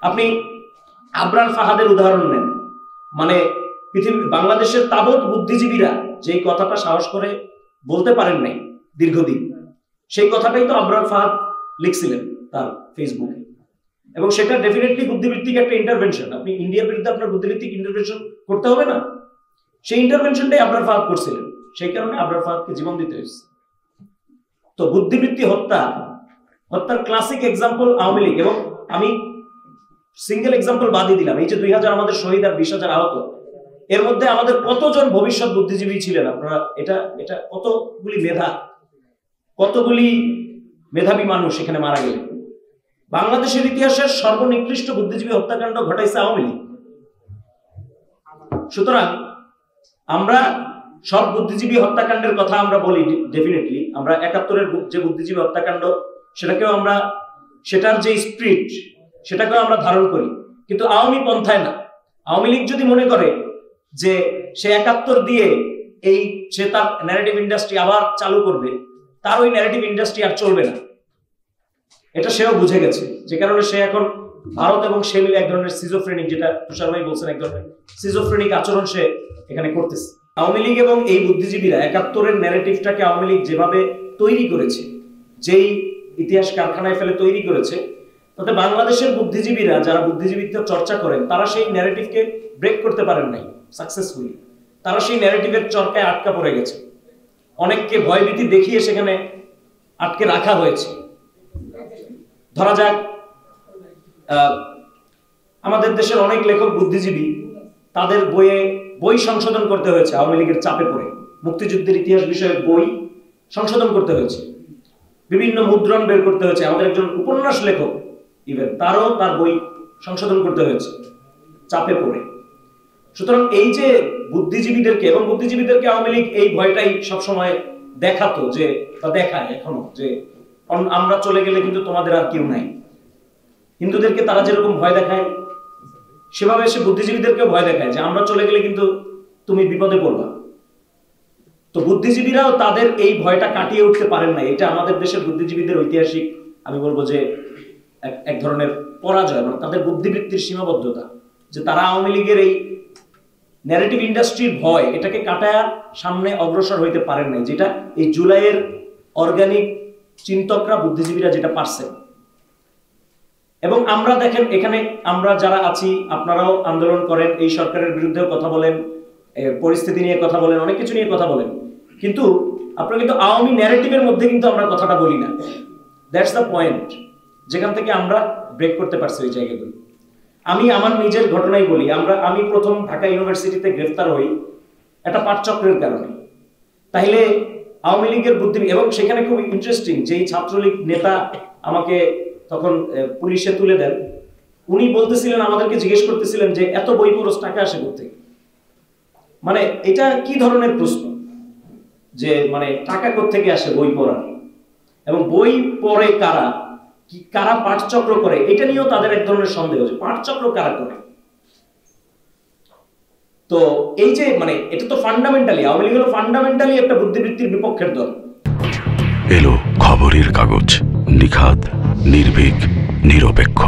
আপনি আবরার ফাহাদের উদাহরণ নেন, মানে বাংলাদেশের তাবৎ বুদ্ধিজীবীরা যেই কথাটা সাহস করে বলতে পারেন নাই দীর্ঘদিন, সেই কথাটাই তো আবরার ফাহাদ লিখছিলেন তার ফেসবুকে, এবং সেটা ডেফিনেটলি বুদ্ধিবৃত্তিক একটা ইন্টারভেনশন। আপনি ইন্ডিয়ার বিরুদ্ধে আপনার বুদ্ধিবৃত্তিক ইন্টারভেনশন করতে হবে না, সেই ইন্টারভেনশনটাই আবরার ফাহাদ করছিলেন, সেই কারণে আবরার ফাহাদকে জীবন দিতে হয়েছে। তো বুদ্ধিবৃত্তি হত্যার ক্লাসিক এক্সাম্পল আওয়ামী লীগ, এবং আমি সিঙ্গেল এক্সাম্পল বাদই দিলাম, এই যে 2000 আমাদের শহীদ আর 20,000 আহত, এর মধ্যে আমাদের কতজন ভবিষ্যৎ বুদ্ধিজীবী ছিলেন আপনারা এটা কতগুলি মেধাবী মানুষ এখানে মারা গেলেন। বাংলাদেশের ইতিহাসের সর্বনিকৃষ্ট বুদ্ধিজীবী হত্যাকাণ্ড ঘটাইছে আওয়ামী লীগ। সুতরাং আমরা সব বুদ্ধিজীবী হত্যাকাণ্ডের কথা আমরা বলি, ডেফিনেটলি আমরা 71-এর যে বুদ্ধিজীবী হত্যাকাণ্ড সেটার যে স্পিরিট সেটাকেও আমরা ধারণ করি, কিন্তু আওয়ামী পন্থায় না। আওয়ামী লীগ যদি মনে করে যে সে 71 দিয়ে সে তার ন্যারেটিভ ইন্ডাস্ট্রি আবার চালু করবে, তার ওই ন্যারেটিভ ইন্ডাস্ট্রি আর চলবে না, এটা সেও বুঝে গেছে। যে কারণে সে এখন ভারত এবং সে মিলে এক ধরনের সিজোফ্রেনিক, যেটা তুষার ভাই বলছেন, এক ধরনের সিজোফ্রেনিক আচরণ সে এখানে করতেছে। আওয়ামী লীগ এবং এই বুদ্ধিজীবীরা 71-এর ন্যারেটিভটাকে আওয়ামী লীগ যেভাবে তৈরি করেছে, যেই ইতিহাস কারখানায় ফেলে তৈরি করেছে, তাতে বাংলাদেশের বুদ্ধিজীবীরা যারা বুদ্ধিজীবীত্ব চর্চা করেন তারা সেই ন্যারেটিভকে ব্রেক করতে পারেন নাই সাকসেসফুলি। তারা সেই ন্যারেটিভের চরকায় আটকা পড়ে গেছে, অনেককে ভয়ভীতি দেখিয়ে সেখানে আটকে রাখা হয়েছে। ধরা যাক আমাদের দেশের অনেক লেখক বুদ্ধিজীবী, তাদের বই সংশোধন করতে হয়েছে আওয়ামী লীগের চাপে পড়ে, মুক্তিযুদ্ধের ইতিহাস বিষয়ক বই সংশোধন করতে হয়েছে, বিভিন্ন মুদ্রণ বের করতে হয়েছে। আমাদের একজন উপন্যাস লেখক ইভেন তার বই সংশোধন করতে হয়েছে চাপে পড়ে। সুতরাং এই যে বুদ্ধিজীবীদেরকে আওয়ামী লীগ এই ভয়টাই সবসময় দেখাতো, যে বা দেখায় এখনো, যে আমরা চলে গেলে কিন্তু তোমাদের আর কেউ নাই। হিন্দুদেরকে তারা যেরকম ভয় দেখায়, সেভাবে সে বুদ্ধিজীবীদেরকেও ভয় দেখায় যে আমরা চলে গেলে কিন্তু তুমি বিপদে পড়বা। তো বুদ্ধিজীবীরাও তাদের এই ভয়টা কাটিয়ে উঠতে পারেন না। এটা আমাদের দেশের বুদ্ধিজীবীদের ঐতিহাসিক, আমি বলবো যে এক ধরনের পরাজয়, মানে তাদের বুদ্ধিবৃত্তির সীমাবদ্ধতা, যে তারা আওয়ামী লীগের এই ন্যারেটিভ ইন্ডাস্ট্রির ভয়, এটাকে কাটায় সামনে অগ্রসর হইতে পারেন নাই, যেটা এই জুলাইয়ের অর্গানিক চিন্তকরা, বুদ্ধিজীবীরা যেটা পারছেন। এবং আমরা দেখেন এখানে আমরা যারা আছি, আপনারাও আন্দোলন করেন, এই সরকারের বিরুদ্ধেও কথা বলেন, পরিস্থিতি নিয়ে কথা বলেন, অনেক কিছু নিয়ে কথা বলেন, কিন্তু আপনারা কিন্তু আওয়ামী ন্যারেটিভের মধ্যে কিন্তু আমরা কথাটা বলি না। দ্যাটস দ্য পয়েন্ট, যেখান থেকে আমরা ব্রেক করতে পারছি ওই জায়গাগুলো। আমি আমার নিজের ঘটনাই বলি। আমি প্রথম ঢাকা ইউনিভার্সিটিতে গ্রেফতার হই একটা পাঠচক্রের কারণে। তাইলে আওয়ামী লীগের বুদ্ধিজীবী, এবং সেখানে খুব ইন্টারেস্টিং, যেই ছাত্রলীগ নেতা আমাকে তখন পুলিশে তুলে দেন, উনি বলতেছিলেন, আমাদেরকে জিজ্ঞেস করতেছিলেন যে এত বই খরচ টাকা আসে কোত্থেকে। মানে এটা কি ধরনের প্রশ্ন, যে মানে টাকা কোত্থেকে আসে বই পড়ার, এবং বই পড়ে কারা পাঠচক্র করে, এটা নিয়েও তাদের এক ধরনের সন্দেহ, যে পাঠচক্র কারা করে। তো এই যে মানে এটা তো ফান্ডামেন্টালি, আওয়ামী লীগ হলো ফান্ডামেন্টালি একটা বুদ্ধিবৃত্তির বিপক্ষের দল। এলো খবরের কাগজ, নিখাত, নির্ভীক, নিরপেক্ষ।